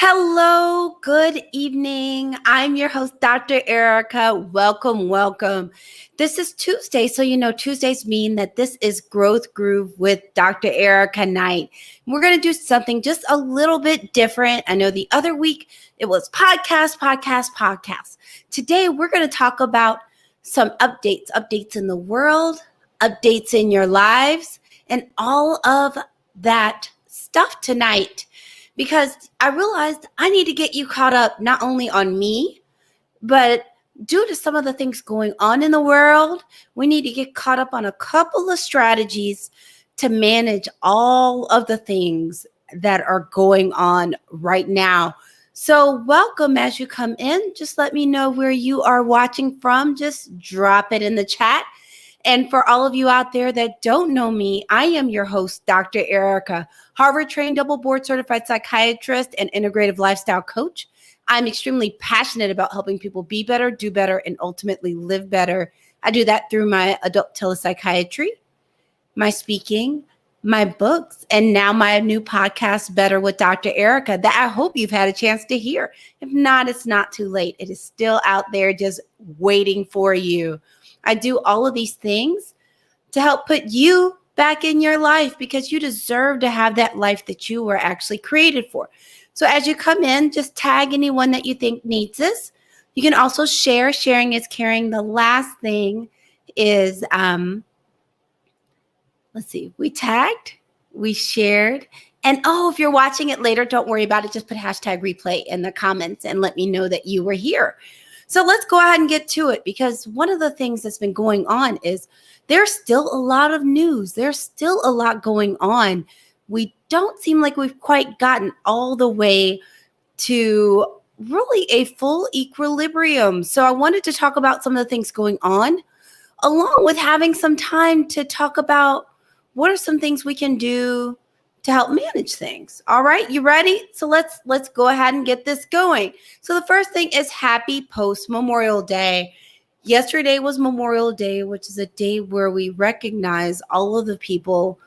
Hello, good evening. I'm your host, Dr. Ericka. Welcome. This is Tuesday, so you know Tuesdays mean that this is Growth Groove with Dr. Ericka Night. We're going to do something just a little bit different. I know the other week it was podcast. Today we're going to talk about some updates in the world, updates in your lives, and all of that stuff tonight. Because I realized I need to get you caught up not only on me, but due to some of the things going on in the world, we need to get caught up on a couple of strategies to manage all of the things that are going on right now. So welcome as you come in. Just let me know where you are watching from. Just drop it in the chat. And for all of you out there that don't know me, I am your host, Dr. Ericka, Harvard-trained, double board-certified psychiatrist and integrative lifestyle coach. I'm extremely passionate about helping people be better, do better, and ultimately live better. I do that through my adult telepsychiatry, my speaking, my books, and now my new podcast, Better with Dr. Ericka, that I hope you've had a chance to hear. If not, it's not too late. It is still out there just waiting for you. I do all of these things to help put you back in your life because you deserve to have that life that you were actually created for. So as you come in, just tag anyone that you think needs this. You can also share. Sharing is caring. The last thing is, we tagged, we shared. And if you're watching it later, don't worry about it. Just put hashtag replay in the comments and let me know that you were here. So let's go ahead and get to it, because one of the things that's been going on is there's still a lot of news. There's still a lot going on. We don't seem like we've quite gotten all the way to really a full equilibrium. So I wanted to talk about some of the things going on, along with having some time to talk about what are some things we can do to help manage things. All right, you ready? So let's go ahead and get this going. So the first thing is happy post-Memorial Day. Yesterday was Memorial Day, which is a day where we recognize all of the people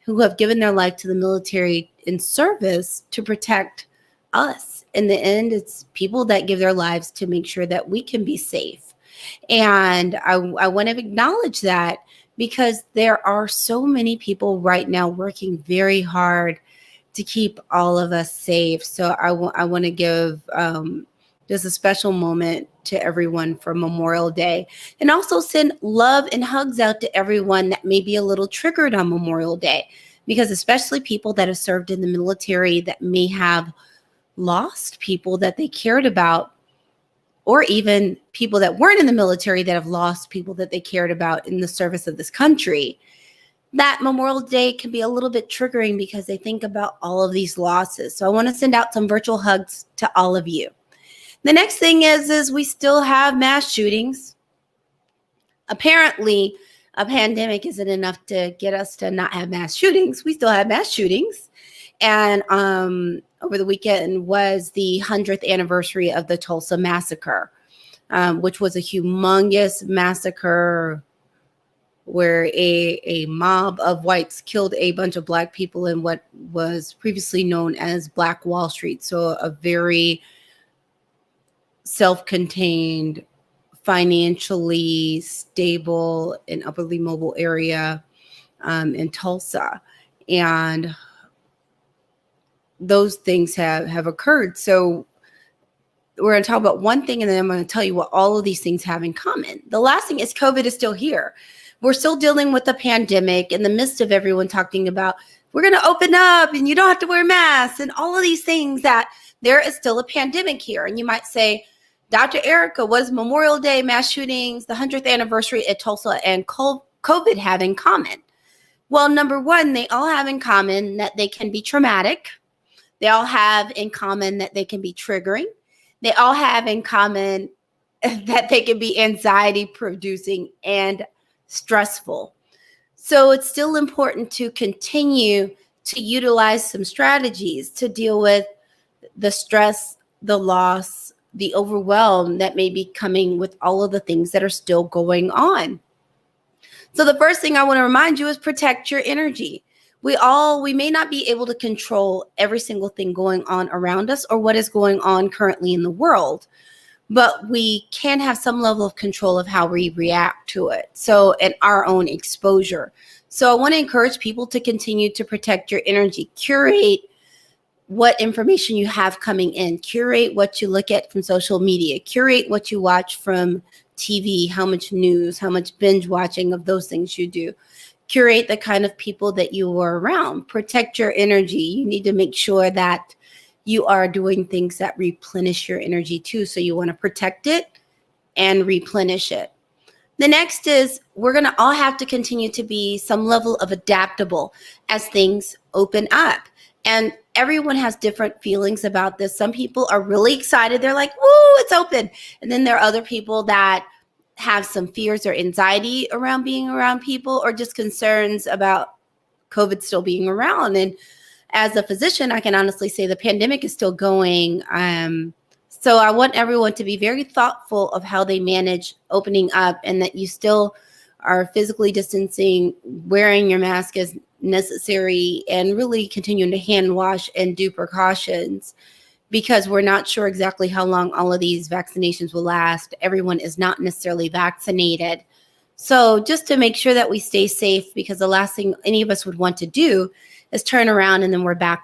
who have given their life to the military in service to protect us. In the end, it's people that give their lives to make sure that we can be safe. And I want to acknowledge that, because there are so many people right now working very hard to keep all of us safe. So I want to give just a special moment to everyone for Memorial Day, and also send love and hugs out to everyone that may be a little triggered on Memorial Day, because especially people that have served in the military that may have lost people that they cared about, or even people that weren't in the military that have lost people that they cared about in the service of this country. That Memorial Day can be a little bit triggering because they think about all of these losses. So I want to send out some virtual hugs to all of you. The next thing is we still have mass shootings. Apparently, a pandemic isn't enough to get us to not have mass shootings. We still have mass shootings. And over the weekend was the 100th anniversary of the Tulsa massacre, which was a humongous massacre where a mob of whites killed a bunch of black people in what was previously known as Black Wall Street. So a very self-contained, financially stable and upwardly mobile area in Tulsa. And those things have occurred. So we're going to talk about one thing, and then I'm going to tell you what all of these things have in common. The last thing is COVID is still here. We're still dealing with the pandemic in the midst of everyone talking about we're going to open up and you don't have to wear masks and all of these things, that there is still a pandemic here. And you might say, Dr. Ericka, what does Memorial Day, mass shootings, the 100th anniversary at Tulsa, and COVID have in common? Well, number one, they all have in common that they can be traumatic. They all have in common that they can be triggering. They all have in common that they can be anxiety producing and stressful. So it's still important to continue to utilize some strategies to deal with the stress, the loss, the overwhelm that may be coming with all of the things that are still going on. So the first thing I want to remind you is protect your energy. we may not be able to control every single thing going on around us or what is going on currently in the world, but we can have some level of control of how we react to it. So, and our own exposure. So I want to encourage people to continue to protect your energy, curate what information you have coming in, curate what you look at from social media, curate what you watch from TV, how much news, how much binge watching of those things you do. Curate the kind of people that you are around. Protect your energy. You need to make sure that you are doing things that replenish your energy too. So you want to protect it and replenish it. The next is we're going to all have to continue to be some level of adaptable as things open up. And everyone has different feelings about this. Some people are really excited. They're like, woo, it's open. And then there are other people that have some fears or anxiety around being around people, or just concerns about COVID still being around. And as a physician, I can honestly say the pandemic is still going. So I want everyone to be very thoughtful of how they manage opening up, and that you still are physically distancing, wearing your mask as necessary, and really continuing to hand wash and do precautions, because we're not sure exactly how long all of these vaccinations will last. Everyone is not necessarily vaccinated. So just to make sure that we stay safe, because the last thing any of us would want to do is turn around and then we're back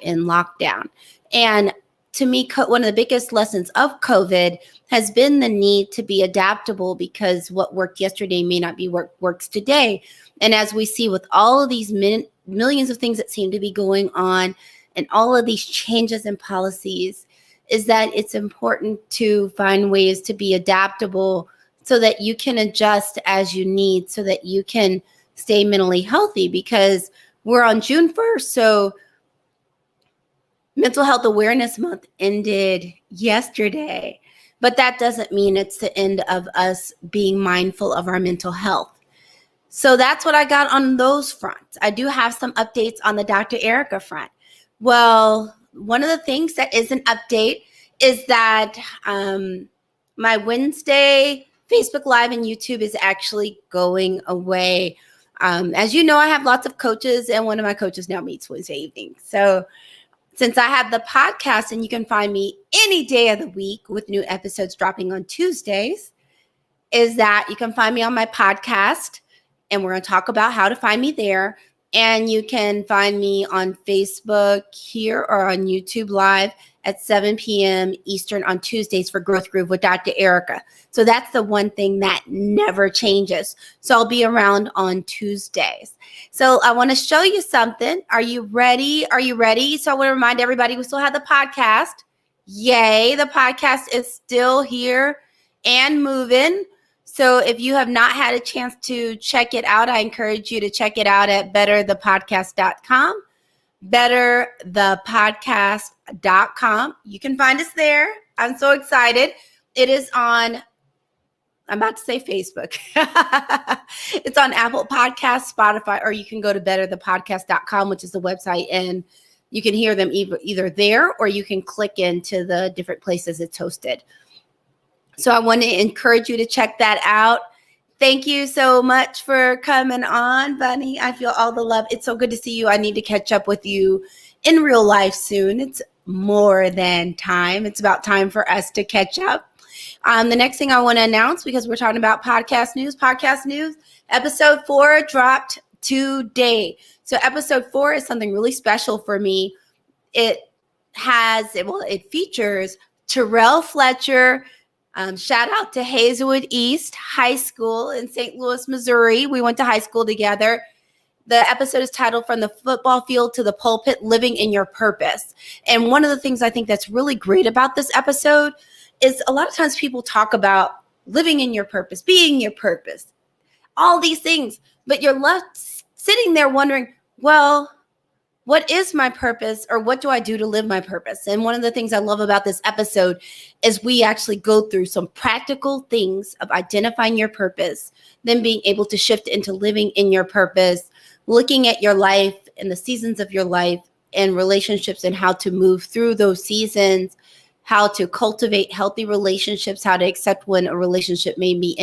in lockdown. And to me, one of the biggest lessons of COVID has been the need to be adaptable, because what worked yesterday may not be what works today. And as we see with all of these millions of things that seem to be going on, and all of these changes in policies, is that it's important to find ways to be adaptable so that you can adjust as you need, so that you can stay mentally healthy. Because we're on June 1st, so Mental Health Awareness Month ended yesterday, but that doesn't mean it's the end of us being mindful of our mental health. So that's what I got on those fronts. I do have some updates on the Dr. Ericka front. Well, one of the things that is an update is that my Wednesday Facebook Live and YouTube is actually going away. As you know, I have lots of coaches, and one of my coaches now meets Wednesday evening. So since I have the podcast, and you can find me any day of the week with new episodes dropping on Tuesdays, is that you can find me on my podcast, and we're going to talk about how to find me there. And you can find me on Facebook here or on YouTube Live at 7 p.m. Eastern on Tuesdays for Growth Groove with Dr. Ericka. So that's the one thing that never changes. So I'll be around on Tuesdays. So I want to show you something. Are you ready? Are you ready? So I want to remind everybody we still have the podcast. Yay, the podcast is still here and moving. So if you have not had a chance to check it out, I encourage you to check it out at betterthepodcast.com. Betterthepodcast.com. You can find us there. I'm so excited. It is on, I'm about to say Facebook. It's on Apple Podcasts, Spotify, or you can go to betterthepodcast.com, which is the website, and you can hear them either there, or you can click into the different places it's hosted. So I want to encourage you to check that out. Thank you so much for coming on, Bunny. I feel all the love. It's so good to see you. I need to catch up with you in real life soon. It's more than time. It's about time for us to catch up. The next thing I want to announce, because we're talking about podcast news, episode 4 dropped today. So episode 4 is something really special for me. It features Terrell Fletcher. Shout out to Hazelwood East High School in St. Louis, Missouri. We went to high school together. The episode is titled From the Football Field to the Pulpit, Living in Your Purpose. And one of the things I think that's really great about this episode is a lot of times people talk about living in your purpose, being your purpose, all these things, but you're left sitting there wondering, well, what is my purpose, or what do I do to live my purpose? And one of the things I love about this episode is we actually go through some practical things of identifying your purpose, then being able to shift into living in your purpose, looking at your life and the seasons of your life and relationships, and how to move through those seasons, how to cultivate healthy relationships, how to accept when a relationship may be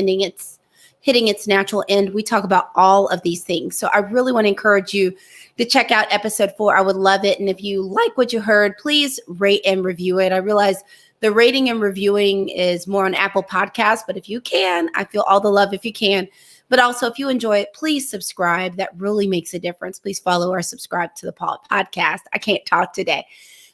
hitting its natural end. We talk about all of these things. So I really want to encourage you to check out episode 4. I would love it. And if you like what you heard, please rate and review it. I realize the rating and reviewing is more on Apple Podcasts, but if you can, I feel all the love if you can. But also, if you enjoy it, please subscribe. That really makes a difference. Please follow or subscribe to the podcast. I can't talk today.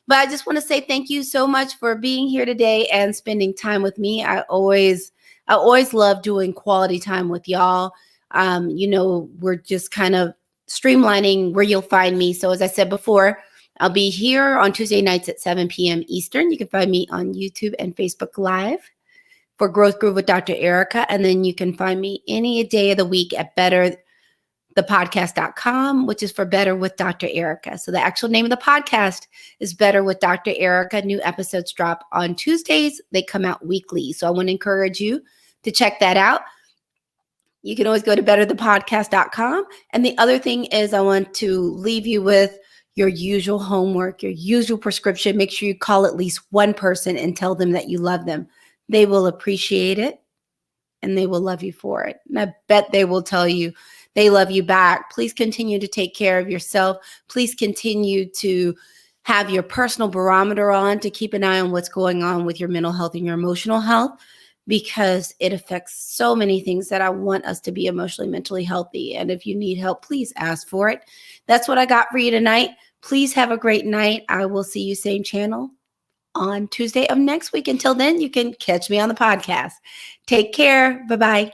But I just want to say thank you so much for being here today and spending time with me. I always love doing quality time with y'all. We're just kind of streamlining where you'll find me. So as I said before, I'll be here on Tuesday nights at 7 p.m. Eastern. You can find me on YouTube and Facebook Live for Growth Groove with Dr. Ericka. And then you can find me any day of the week at betterthepodcast.com, which is for Better with Dr. Ericka. So the actual name of the podcast is Better with Dr. Ericka. New episodes drop on Tuesdays. They come out weekly. So I want to encourage you to check that out. You can always go to betterthepodcast.com. And the other thing is I want to leave you with your usual homework, your usual prescription. Make sure you call at least one person and tell them that you love them. They will appreciate it and they will love you for it. And I bet they will tell you they love you back. Please continue to take care of yourself. Please continue to have your personal barometer on to keep an eye on what's going on with your mental health and your emotional health, because it affects so many things that I want us to be emotionally, mentally healthy. And if you need help, please ask for it. That's what I got for you tonight. Please have a great night. I will see you same channel on Tuesday of next week. Until then, you can catch me on the podcast. Take care. Bye-bye.